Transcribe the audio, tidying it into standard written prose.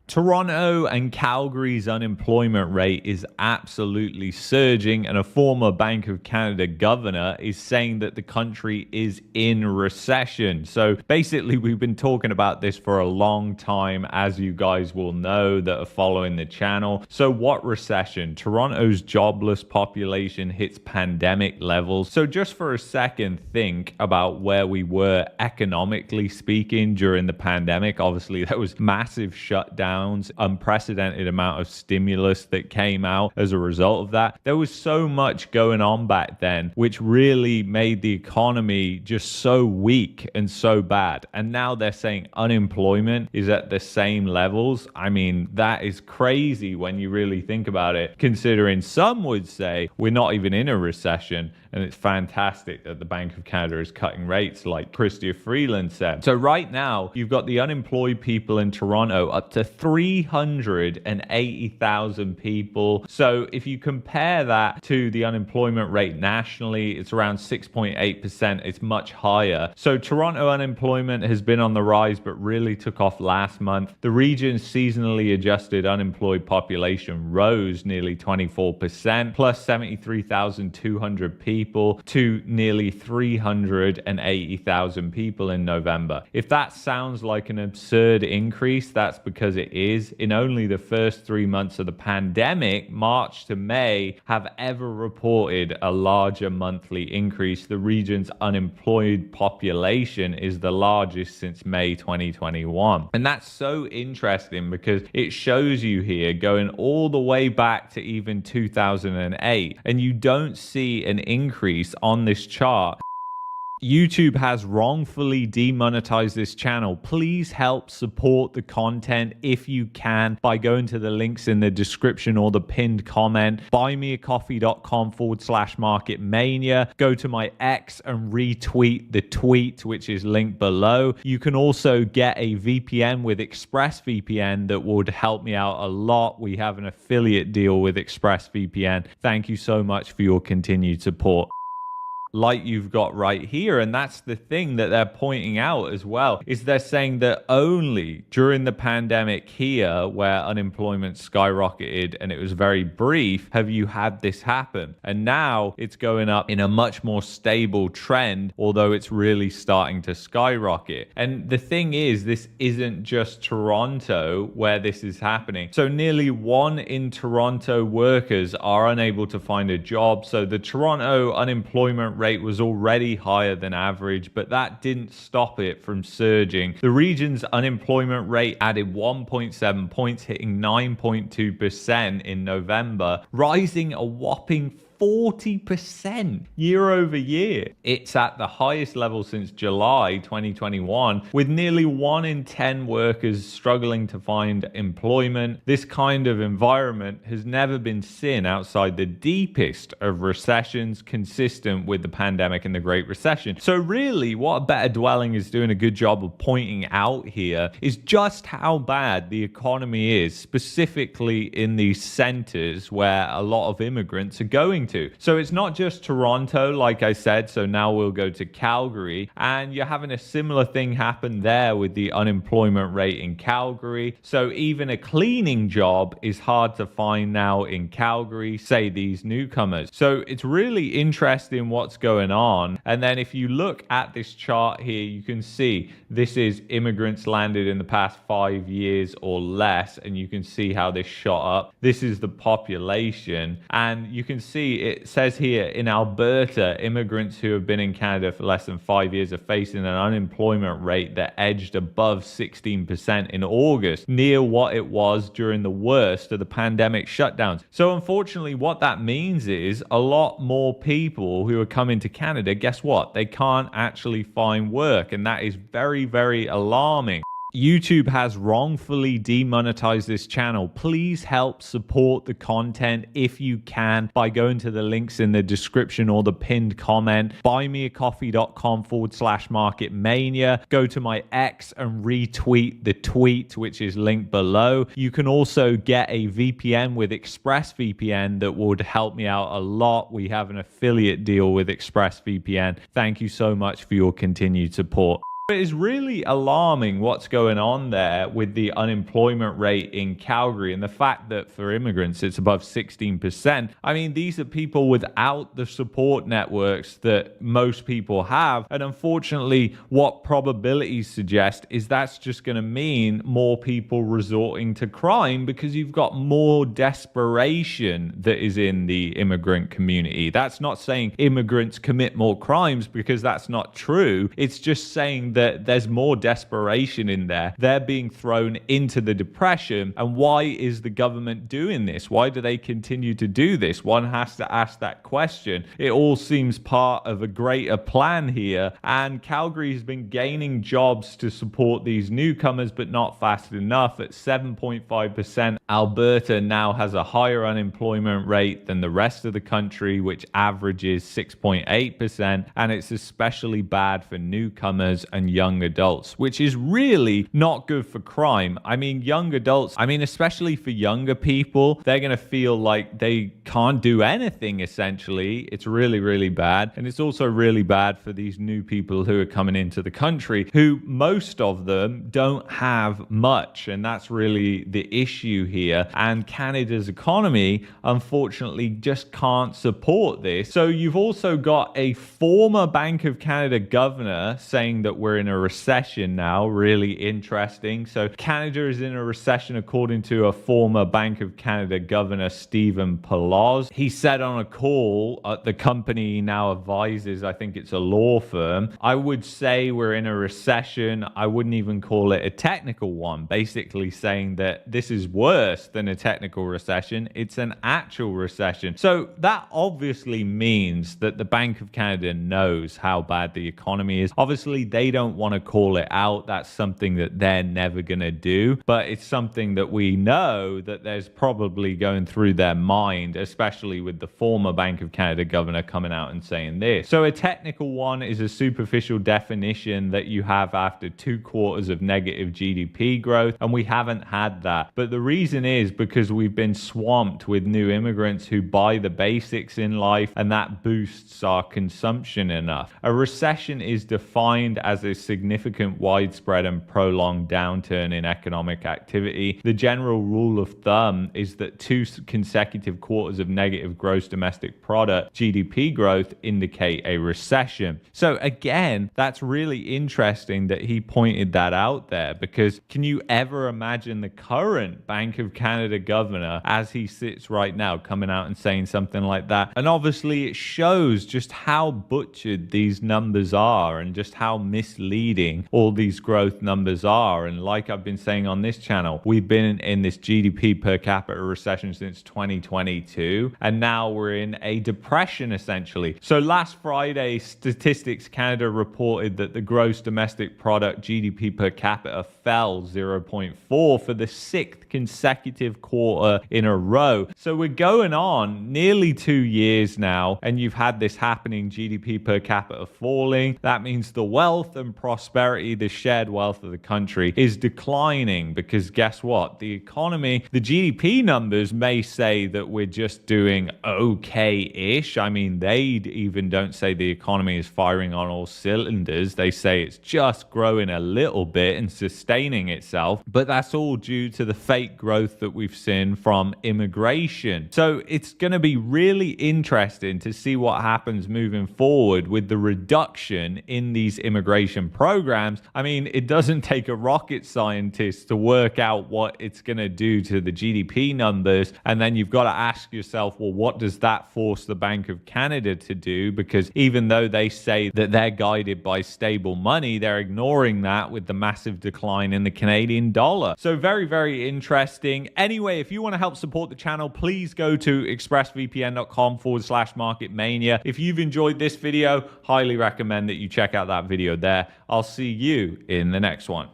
Toronto and Calgary's unemployment rate is absolutely surging, and a former Bank of Canada governor is saying that the country is in recession. So basically, we've been talking about this for a long time, as you guys will know that are following the channel. So what recession? Toronto's jobless population hits pandemic levels. So just for a second, think about where we were economically speaking during the pandemic. Obviously, there was massive shutdowns, unprecedented amount of stimulus that came out as a result of that. There was so much going on back then, which really made the economy just so weak and so bad. And now they're saying unemployment is at the same levels. I mean, that is crazy when you really think about it, considering some would say we're not even in a recession. And it's fantastic that the Bank of Canada is cutting rates, like Chrystia Freeland said. So right now, you've got the unemployed people in Toronto up to 380,000 people. So if you compare that to the unemployment rate nationally, it's around 6.8%. It's much higher. So Toronto unemployment has been on the rise, but really took off last month. The region's seasonally adjusted unemployed population rose nearly 24%, plus 73,200 people to nearly 380,000 people in November. If that sounds like an absurd increase, that's because it is. In only the first 3 months of the pandemic, March to May, have ever reported a larger monthly increase. The region's unemployed population is the largest since May 2021. And that's so interesting because it shows you here going all the way back to even 2008, and you don't see an increase on this chart. YouTube has wrongfully demonetized this channel. Please help support the content if you can by going to the links in the description or the pinned comment. Buymeacoffee.com/Market Mania. Go to my X and retweet the tweet, which is linked below. You can also get a VPN with ExpressVPN that would help me out a lot. We have an affiliate deal with ExpressVPN. Thank you so much for your continued support. Like you've got right here, and that's the thing that they're pointing out as well, is they're saying that only during the pandemic here, where unemployment skyrocketed and it was very brief, have you had this happen. And now it's going up in a much more stable trend, although it's really starting to skyrocket. And the thing is, this isn't just Toronto where this is happening. So nearly 1 in Toronto workers are unable to find a job. So the Toronto unemployment rate was already higher than average, but that didn't stop it from surging. The region's unemployment rate added 1.7 points, hitting 9.2% in November, rising a whopping 40% year over year. It's at the highest level since July 2021, with nearly 1 in 10 workers struggling to find employment. This kind of environment has never been seen outside the deepest of recessions, consistent with the pandemic and the Great Recession. So really, what A Better Dwelling is doing a good job of pointing out here is just how bad the economy is, specifically in these centers where a lot of immigrants are going to. So it's not just Toronto, like I said. So now we'll go to Calgary, and you're having a similar thing happen there with the unemployment rate in Calgary. So even a cleaning job is hard to find now in Calgary, say these newcomers. So it's really interesting what's going on. And then if you look at this chart here, you can see this is immigrants landed in the past 5 years or less, and you can see how this shot up. This is the population, and you can see it says here in Alberta, immigrants who have been in Canada for less than 5 years are facing an unemployment rate that edged above 16% in August, near what it was during the worst of the pandemic shutdowns. So unfortunately, what that means is a lot more people who are coming to Canada, guess what? They can't actually find work, and that is very, very alarming. YouTube has wrongfully demonetized this channel. Please help support the content if you can by going to the links in the description or the pinned comment. Buymeacoffee.com/Market Mania. Go to my X and retweet the tweet, which is linked below. You can also get a VPN with ExpressVPN that would help me out a lot. We have an affiliate deal with ExpressVPN. Thank you so much for your continued support. It is really alarming what's going on there with the unemployment rate in Calgary and the fact that for immigrants it's above 16%. I mean, these are people without the support networks that most people have. And unfortunately, what probabilities suggest is that's just going to mean more people resorting to crime because you've got more desperation that is in the immigrant community. That's not saying immigrants commit more crimes because that's not true. It's just saying that there's more desperation in there. They're being thrown into the depression. And why is the government doing this? Why do they continue to do this? One has to ask that question. It all seems part of a greater plan here. And Calgary has been gaining jobs to support these newcomers, but not fast enough at 7.5%. Alberta now has a higher unemployment rate than the rest of the country, which averages 6.8%. And it's especially bad for newcomers and young adults, which is really not good for crime. I mean, young adults, especially for younger people, they're going to feel like they can't do anything, essentially. It's really, really bad. And it's also really bad for these new people who are coming into the country, who most of them don't have much. And that's really the issue here. And Canada's economy, unfortunately, just can't support this. So you've also got a former Bank of Canada governor saying that we're in a recession now. Really interesting. So Canada is in a recession according to a former Bank of Canada governor, Stephen Poloz. He said on a call at the company he now advises, I think it's a law firm, I would say we're in a recession. I wouldn't even call it a technical one, basically saying that this is worse than a technical recession. It's an actual recession. So that obviously means that the Bank of Canada knows how bad the economy is. Obviously, they don't want to call it out. That's something that they're never going to do. But it's something that we know that there's probably going through their mind, especially with the former Bank of Canada governor coming out and saying this. So a technical one is a superficial definition that you have after 2 quarters of negative GDP growth. And we haven't had that. But the reason is because we've been swamped with new immigrants who buy the basics in life, and that boosts our consumption enough. A recession is defined as a significant, widespread, and prolonged downturn in economic activity. The general rule of thumb is that 2 consecutive quarters of negative gross domestic product, GDP growth, indicate a recession. So again, that's really interesting that he pointed that out there, because can you ever imagine the current Bank of Canada governor, as he sits right now, coming out and saying something like that? And obviously it shows just how butchered these numbers are and just how misleading all these growth numbers are. And like I've been saying on this channel, we've been in this GDP per capita recession since 2022, and now we're in a depression essentially. So last Friday, Statistics Canada reported that the gross domestic product, GDP per capita, fell 0.4 for the 6th consecutive quarter in a row. So we're going on nearly 2 years now, and you've had this happening, GDP per capita falling. That means the wealth and prosperity, the shared wealth of the country, is declining, because guess what? The economy, the GDP numbers may say that we're just doing okay-ish. I mean, they even don't say the economy is firing on all cylinders. They say it's just growing a little bit and sustaining itself. But that's all due to the fake growth that we've seen from immigration. So it's going to be really interesting to see what happens moving forward with the reduction in these immigration programs. I mean, it doesn't take a rocket scientist to work out what it's going to do to the GDP numbers. And then you've got to ask yourself, well, what does that force the Bank of Canada to do? Because even though they say that they're guided by stable money, they're ignoring that with the massive decline in the Canadian dollar. So very, very interesting. Anyway, if you want to help support the channel, please go to expressvpn.com/marketmania. If you've enjoyed this video, highly recommend that you check out that video there. I'll see you in the next one.